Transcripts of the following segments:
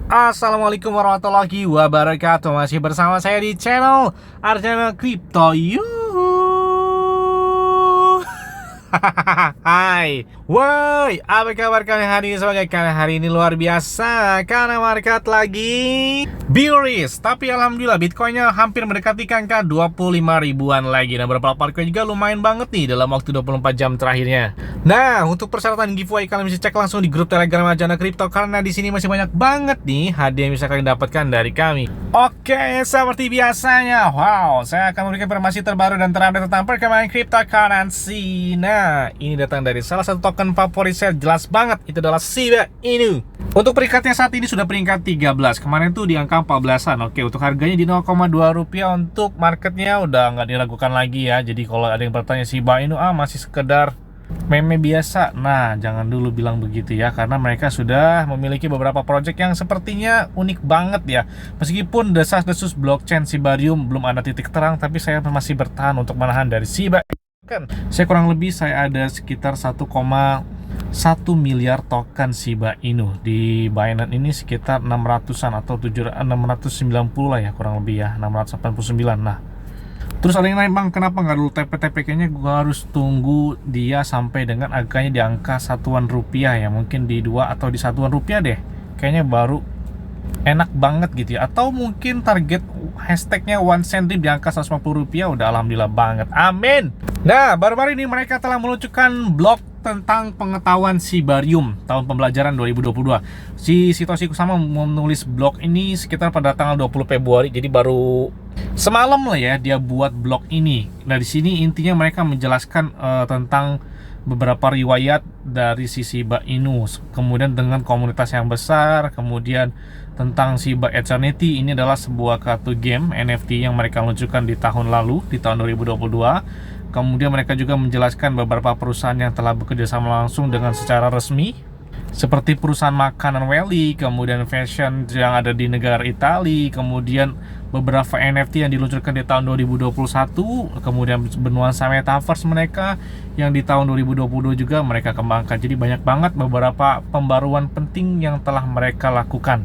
Assalamualaikum warahmatullahi wabarakatuh. Masih bersama saya di channel Arjana Crypto. Hai, woi, apa kabar kalian hari ini? Semoga kalian hari ini luar biasa karena market lagi bearish. Tapi alhamdulillah Bitcoinnya hampir mendekati angka 25 ribuan lagi. Dan beberapa altcoin juga lumayan banget nih dalam waktu 24 jam terakhirnya. Nah, untuk persyaratan giveaway kalian bisa cek langsung di grup Telegram Arjana Crypto karena di sini masih banyak banget nih hadiah yang bisa kalian dapatkan dari kami. Oke, seperti biasanya, wow, saya akan memberikan informasi terbaru dan terupdate tentang perkembangan cryptocurrency. Nah, ini datang dari salah satu token favorit saya, jelas banget, itu adalah Shiba Inu. Untuk peringkatnya saat ini sudah peringkat 13, kemarin tuh di angka 14-an. Oke, untuk harganya di 0,2 rupiah, untuk marketnya udah nggak diragukan lagi ya. Jadi kalau ada yang bertanya Shiba Inu, masih sekedar meme biasa. Nah, jangan dulu bilang begitu ya, karena mereka sudah memiliki beberapa project yang sepertinya unik banget ya. Meskipun desas-desus blockchain Shibarium belum ada titik terang, tapi saya masih bertahan untuk menahan dari Shiba. Saya kurang lebih ada sekitar 1,1 miliar token Shiba Inu di Binance ini, sekitar 600-an atau 690 lah ya, kurang lebih ya, 689. Nah, terus ada yang nanya, bang, kenapa nggak dulu TP-TP? Kayaknya gue harus tunggu dia sampai dengan angkanya di angka satuan rupiah ya, mungkin di 2 atau di satuan rupiah deh, kayaknya baru enak banget gitu ya. Atau mungkin target hashtagnya 1 cent di angka 150 rupiah udah alhamdulillah banget, amin. Nah, baru-baru ini mereka telah meluncurkan blog tentang pengetahuan Shibarium tahun pembelajaran 2022. Si Satoshi Kusama menulis blog ini sekitar pada tanggal 20 Februari, jadi baru semalam lah ya dia buat blog ini. Nah, di sini intinya mereka menjelaskan tentang beberapa riwayat dari si Shiba Inu, kemudian dengan komunitas yang besar, kemudian tentang Shiba Eternity. Ini adalah sebuah kartu game NFT yang mereka luncurkan di tahun lalu, di tahun 2022. Kemudian mereka juga menjelaskan beberapa perusahaan yang telah bekerja sama langsung dengan secara resmi, seperti perusahaan makanan Welly, kemudian fashion yang ada di negara Italia, kemudian beberapa NFT yang diluncurkan di tahun 2021, kemudian bernuansa metaverse mereka yang di tahun 2022 juga mereka kembangkan. Jadi banyak banget beberapa pembaruan penting yang telah mereka lakukan.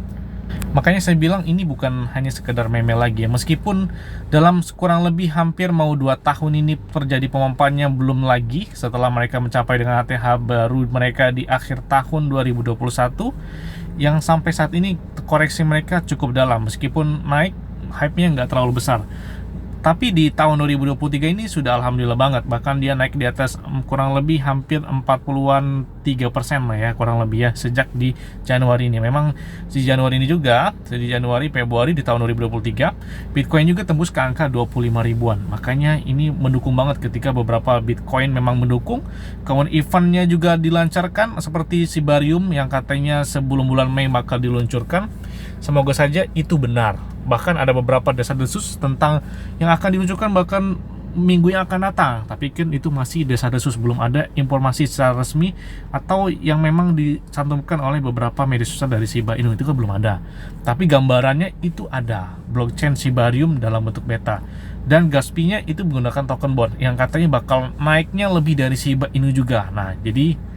Makanya saya bilang ini bukan hanya sekedar meme lagi ya. Meskipun dalam kurang lebih hampir mau 2 tahun ini terjadi pemompannya belum lagi, setelah mereka mencapai dengan ATH baru mereka di akhir tahun 2021, yang sampai saat ini koreksi mereka cukup dalam. Meskipun naik, hype-nya nggak terlalu besar. Tapi di tahun 2023 ini sudah alhamdulillah banget. Bahkan dia naik di atas kurang lebih hampir 40-an 3% lah ya, kurang lebih ya, sejak di Januari ini. Memang di Januari ini juga, di Januari, Februari di tahun 2023, Bitcoin juga tembus ke angka 25 ribuan. Makanya ini mendukung banget ketika beberapa Bitcoin memang mendukung. Kemudian eventnya juga dilancarkan seperti Shibarium yang katanya sebelum bulan Mei bakal diluncurkan. Semoga saja itu benar. Bahkan ada beberapa desas-desus tentang yang akan diluncurkan bahkan minggu yang akan datang. Tapi kan itu masih desas-desus, belum ada informasi secara resmi atau yang memang dicantumkan oleh beberapa media sosial dari Shiba Inu, itu kan belum ada. Tapi gambarannya itu ada, blockchain Shibarium dalam bentuk beta. Dan gas fee-nya itu menggunakan token bond yang katanya bakal naiknya lebih dari Shiba Inu juga. Nah, jadi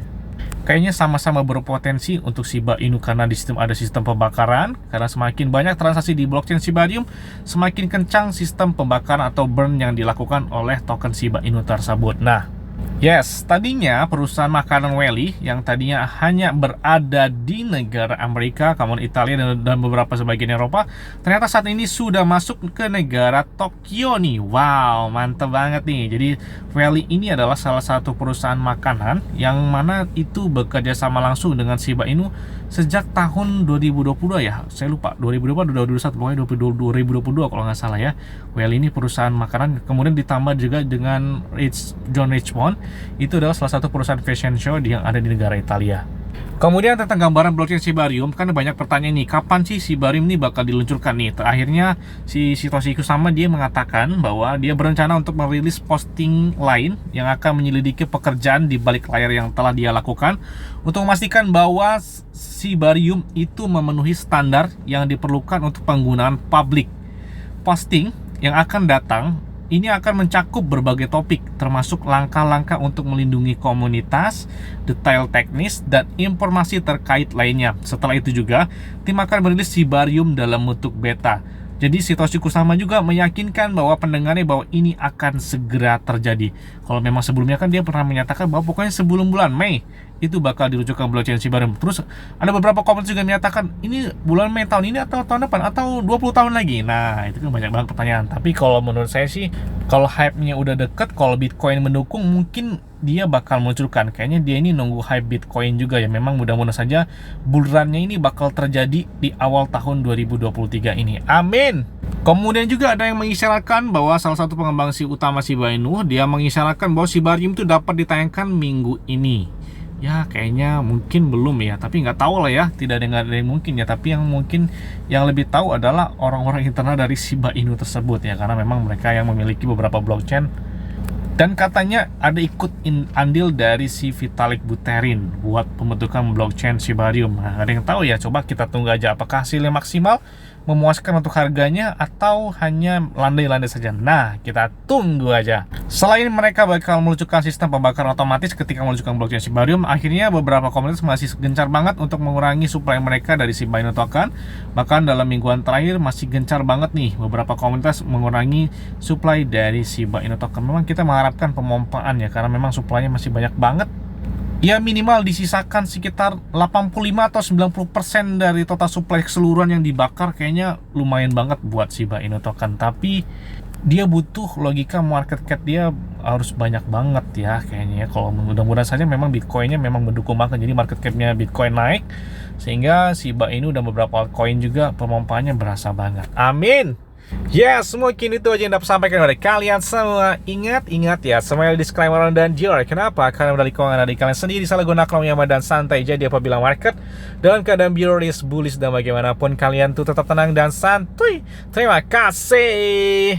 kayaknya sama-sama berpotensi untuk Shiba Inu karena di sistem ada sistem pembakaran. Karena semakin banyak transaksi di blockchain Shibarium, semakin kencang sistem pembakaran atau burn yang dilakukan oleh token Shiba Inu tersebut. Nah, yes, tadinya perusahaan makanan Welly yang tadinya hanya berada di negara Amerika, kemudian Italia dan beberapa sebagian Eropa, ternyata saat ini sudah masuk ke negara Tokyo nih. Wow, mantep banget nih. Jadi Welly ini adalah salah satu perusahaan makanan yang mana itu bekerja sama langsung dengan Shiba Inu sejak tahun 2022 ya. Saya lupa 2020 atau 2021, pokoknya 2022 kalau nggak salah ya. Welly ini perusahaan makanan, kemudian ditambah juga dengan John Richmond, itu adalah salah satu perusahaan fashion show yang ada di negara Italia. Kemudian tentang gambaran blockchain Shibarium, kan banyak pertanyaan nih, kapan sih Shibarium ini bakal diluncurkan nih? Terakhirnya si Satoshi Kusama dia mengatakan bahwa dia berencana untuk merilis posting lain yang akan menyelidiki pekerjaan di balik layar yang telah dia lakukan untuk memastikan bahwa Shibarium itu memenuhi standar yang diperlukan untuk penggunaan publik. Posting yang akan datang Ini akan mencakup berbagai topik, termasuk langkah-langkah untuk melindungi komunitas, detail teknis, dan informasi terkait lainnya. Setelah itu juga, tim akan merilis Shibarium dalam bentuk beta. Jadi Satoshi Kusama juga meyakinkan bahwa pendengarnya bahwa ini akan segera terjadi. Kalau memang sebelumnya kan dia pernah menyatakan bahwa pokoknya sebelum bulan Mei itu bakal diluncurkan blockchain Shibarium. Terus ada beberapa komen juga menyatakan ini bulan Mei tahun ini atau tahun depan atau 20 tahun lagi. Nah, itu kan banyak banget pertanyaan. Tapi kalau menurut saya sih, kalau hype-nya udah deket, kalau Bitcoin mendukung, mungkin dia bakal meluncurkan. Kayaknya dia ini nunggu hype Bitcoin juga ya. Memang mudah-mudahan saja bull run-nya ini bakal terjadi di awal tahun 2023 ini. Amin. Kemudian juga ada yang mengisyaratkan bahwa salah satu pengembang utama Shiba Inu, dia mengisyaratkan bahwa Shibarium itu dapat ditayangkan minggu ini. Ya kayaknya mungkin belum ya, tapi nggak tahu lah ya, tidak ada yang mungkin ya. Tapi yang mungkin yang lebih tahu adalah orang-orang internal dari Shiba Inu tersebut ya, karena memang mereka yang memiliki beberapa blockchain. Dan katanya ada ikut andil dari si Vitalik Buterin buat pembentukan blockchain Shibarium. Nah, ada yang tahu ya, coba kita tunggu aja apakah hasilnya maksimal, memuaskan untuk harganya, atau hanya landai-landai saja. Nah, kita tunggu aja. Selain mereka bakal meluncurkan sistem pembakaran otomatis ketika meluncurkan blockchain Shibarium, akhirnya beberapa komunitas masih gencar banget untuk mengurangi supply mereka dari Shiba Inu token. Bahkan dalam mingguan terakhir masih gencar banget nih beberapa komunitas mengurangi supply dari Shiba Inu token. Memang kita mengharapkan pemompaan ya, karena memang supply-nya masih banyak banget. Ya minimal disisakan sekitar 85 atau 90% dari total supply keseluruhan yang dibakar, kayaknya lumayan banget buat Shiba Inu token. Tapi dia butuh logika market cap, dia harus banyak banget ya kayaknya ya. Kalau mudah-mudahan saja memang Bitcoinnya memang mendukung banget, jadi market capnya Bitcoin naik, sehingga Shiba Inu dan beberapa altcoin juga pemompaannya berasa banget. Amin. Yes, mungkin itu aja yang dapat sampaikan kepada kalian semua. Ingat ya, semuanya disclaimer dan jor. Kenapa? Karena modal keuangan dari kalian sendiri, salah guna kalau nyaman dan santai. Jadi apabila market dalam keadaan bearish, bullish, dan bagaimanapun, kalian tuh tetap tenang dan santuy. Terima kasih.